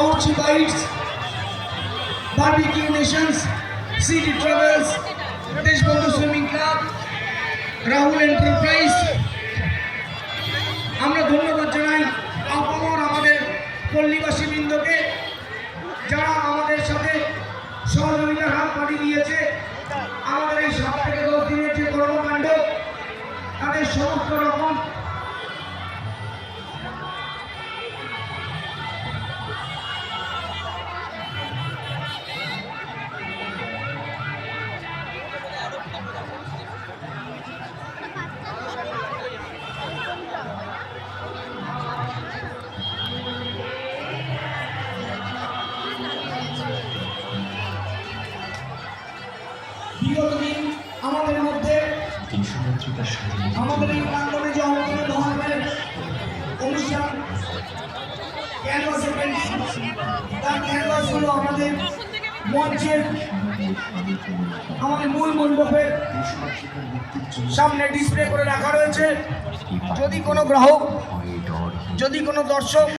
বাউচি bites, barbecue nations, city travels, Deshbandhu swimming club, Rahul enterprise. আমরা ধন্যবাদ জানাই আপামর আমাদের পল্লীবাসী বৃন্দকে, যারা আমাদের সাথে সহযোগিতার হাত বাড়িয়ে দিয়েছে। আমাদের এই 7 থেকে 10 দিনের যে কর্মকাণ্ড, তাদের সমস্ত রকম বিগত দিন আমাদের মধ্যে আমাদের এই প্রাঙ্গণে যে অঙ্গনে ধর্মের অনুষ্ঠান ক্যানভাস তার ক্যানভাস হলো আমাদের মঞ্চের, আমাদের মূল মণ্ডপের সামনে ডিসপ্লে করে রাখা রয়েছে। যদি কোনো গ্রাহক, যদি কোনো দর্শক